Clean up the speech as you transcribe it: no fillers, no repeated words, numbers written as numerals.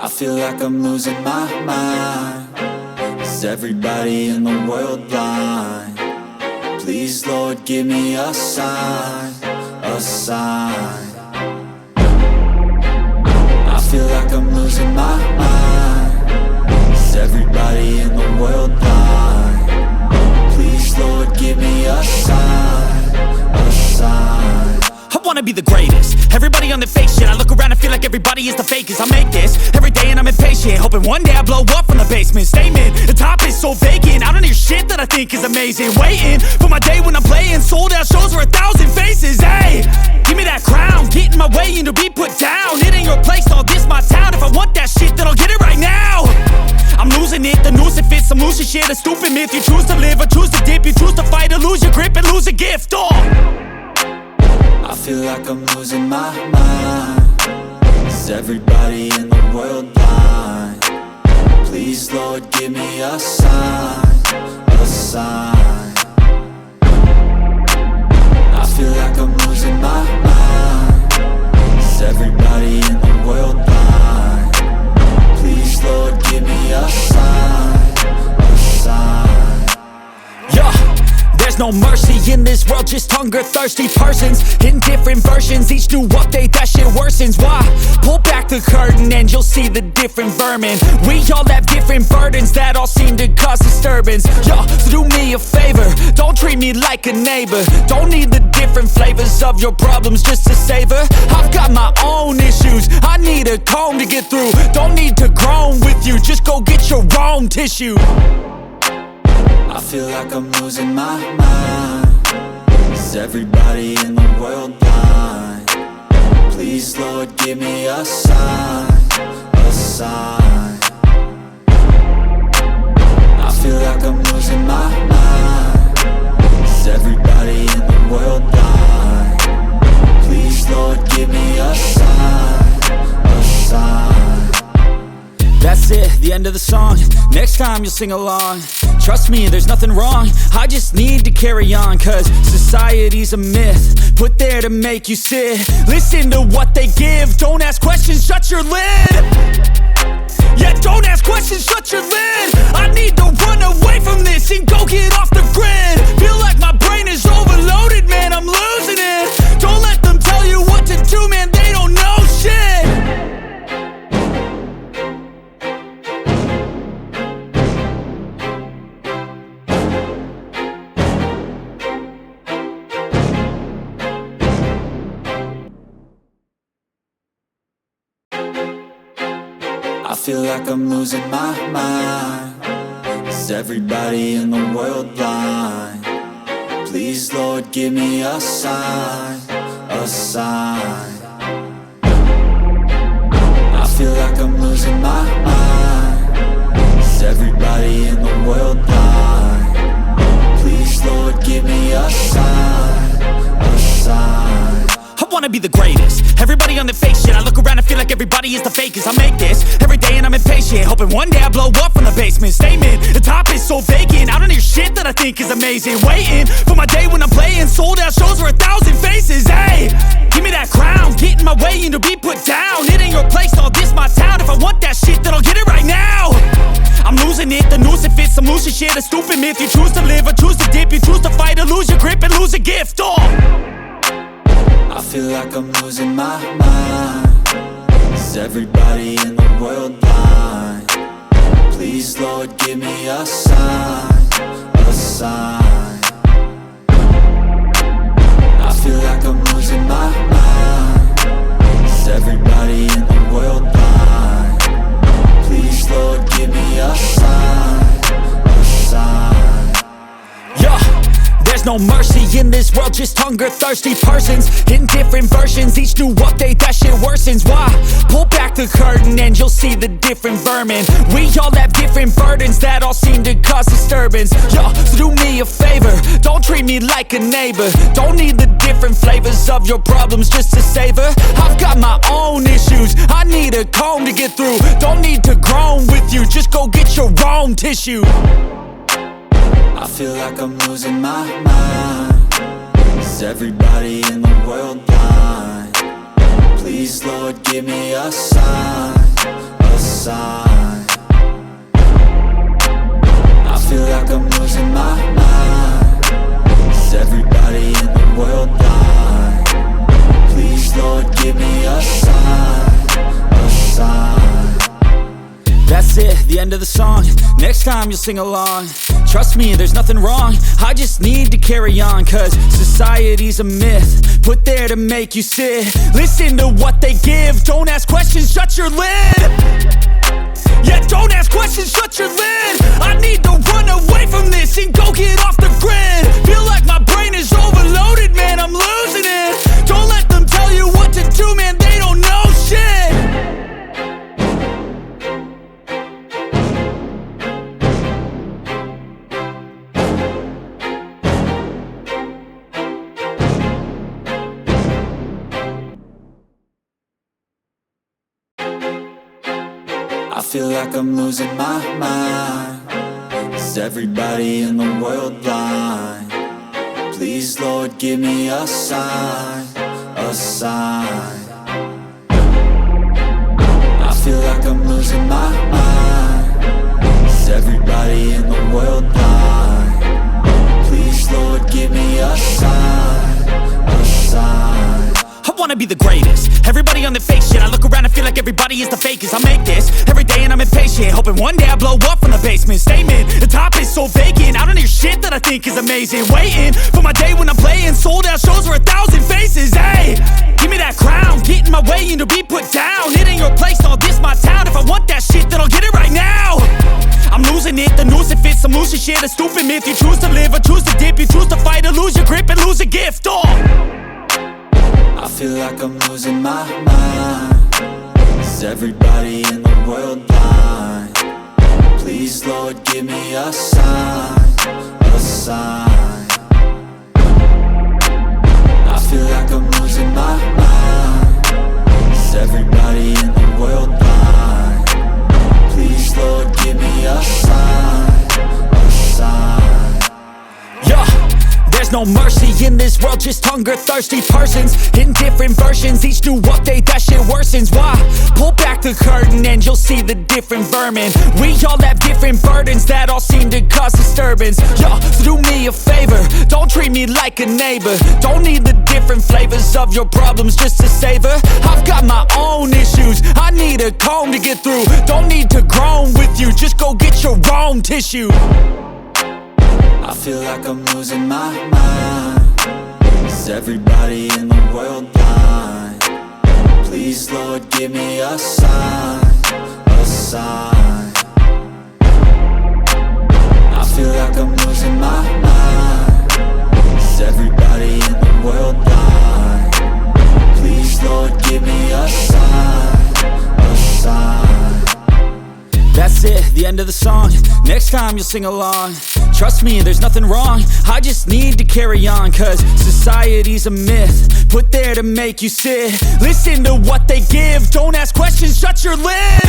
I feel like I'm losing my mind. Is everybody in the world blind? Please, Lord, give me a sign, a sign. I feel like I'm losing my mind. Is everybody in the world blind? Please, Lord, give me a sign, a sign. I wanna be the greatest. Everybody on the fake shit. I look around and feel like everybody is the fakest. I make this every day and I'm impatient, hoping one day I blow up from the basement. Statement, the top is so vacant. I don't hear shit that I think is amazing. Waiting for my day when I'm playing sold out shows for 1,000 faces. Hey, give me that crown, get in my way and to be put down. It ain't your place, all this my town. If I want that shit, then I'll get it right now. I'm losing it, the noose it fits. I'm losing shit, a stupid myth. You choose to live or choose to dip. You choose to fight or lose your grip and lose a gift. I feel like I'm losing my mind. Is everybody in the world blind? Please, Lord, give me a sign, a sign. I feel like I'm losing my mind. Is everybody in the world blind? Please, Lord, give me a sign, a sign. Yeah. There's no mercy in this world, just hunger-thirsty persons in different versions. Each new update, that shit worsens. Why? Pull back the curtain and you'll see the different vermin. We all have different burdens that all seem to cause disturbance. Yo, so do me a favor, don't treat me like a neighbor. Don't need the different flavors of your problems just to savor. I've got my own issues, I need a comb to get through. Don't need to groan with you, just go get your own tissue. I feel like I'm losing my mind. Is everybody in the world blind? Please, Lord, give me a sign, a sign. I feel like I'm losing my mind. Is everybody in the world blind? Please, Lord, give me a sign, a sign. That's it, the end of the song. Next time you'll sing along. Trust me, there's nothing wrong. I just need to carry on, cause society's a myth put there to make you sit. Listen to what they give. Don't ask questions, shut your lid. Yeah, don't ask questions, shut your lid. I need to run away from this and go get off the grid. Feel like my brain is overloaded, man, I'm losing it. Don't let them tell you what to do, man, they don't know shit. I feel like I'm losing my mind. Is everybody in the world blind? Please, Lord, give me a sign, a sign. I feel like I'm losing my mind. Is everybody in the world blind? Please, Lord, give me a sign, a sign. I wanna be the greatest. Everybody on the fake shit. I look around and feel like everybody is the fakest. I make this every day and I'm impatient, hoping one day I blow up from the basement. Statement, the top is so vacant. I don't hear shit that I think is amazing. Waiting for my day when I'm playing sold out shows for 1,000 faces. Hey, give me that crown, get in my way and to be put down. It ain't your place, all this my town. If I want that shit, then I'll get it right now. I'm losing it, the noose it fits. I'm losing shit, a stupid myth. You choose to live or choose to dip. You choose to fight or lose your grip and lose a gift. I feel like I'm losing my mind. Is everybody in the world blind? Please, Lord, give me a sign, a sign. I feel like I'm losing my mind. Is everybody in the world blind? Please, Lord, give me a sign, a sign. Yeah. There's no mercy in this world, just hunger-thirsty persons in different versions. Each new update, that shit worsens. Why? Pull back the curtain and you'll see the different vermin. We all have different burdens that all seem to cause disturbance. Yo, so do me a favor, don't treat me like a neighbor. Don't need the different flavors of your problems just to savor. I've got my own issues, I need a comb to get through. Don't need to groan with you, just go get your own tissue. I feel like I'm losing my mind. Is everybody in the world blind? Please, Lord, give me a sign, a sign. sign. I feel like I'm losing my mind. Is everybody in the world blind? Please, Lord, give me a sign, a sign. That's it, the end of the song. Next time you'll sing along. Trust me, there's nothing wrong. I just need to carry on, cause society's a myth put there to make you sit. Listen to what they give. Don't ask questions, shut your lid. Yeah, don't ask questions, shut your lid. I need to run away from this and go get off the grid. Feel like my brain is overloaded, man, I'm losing it. Don't let them tell you what to do, man, they don't know shit. I feel like I'm losing my mind. Is everybody in the world blind? Please, Lord, give me a sign, a sign. I feel like I'm losing my mind. Is everybody in the world blind? Please, Lord, give me a sign, a sign. I wanna be the greatest. Everybody on the fake shit. I look around and feel like everybody is the fakest. I make this every day and I'm impatient, hoping one day I blow up from the basement. Statement, the top is so vacant. I don't hear shit that I think is amazing. Waiting for my day when I'm playing sold out shows for 1,000 faces. Hey, give me that crown, get in my way and to be put down. It ain't your place, all this my town. If I want that shit, then I'll get it right now. I'm losing it, the noose it fits. I'm losing shit, a stupid myth. You choose to live or choose to dip. You choose to fight or lose your grip and lose a gift. I feel like I'm losing my mind. Is everybody in the world blind? Please, Lord, give me a sign, a sign. I feel like I'm losing my mind. Is everybody in the world blind? Please, Lord, give me a sign, a sign. There's no mercy in this world, just hunger-thirsty persons in different versions. Each new update, that shit worsens. Why? Pull back the curtain and you'll see the different vermin. We all have different burdens that all seem to cause disturbance. Yo, so do me a favor, don't treat me like a neighbor. Don't need the different flavors of your problems just to savor. I've got my own issues, I need a comb to get through. Don't need to groan with you, just go get your own tissue. I feel like I'm losing my mind. Is everybody in the world blind? Please, Lord, give me a sign, a sign. I feel like I'm losing my mind. Is everybody in the world blind? Please, Lord, give me a sign, a sign. That's it, the end of the song. Next time you'll sing along. Trust me, there's nothing wrong. I just need to carry on, cause society's a myth put there to make you sit. Listen to what they give. Don't ask questions, shut your lid.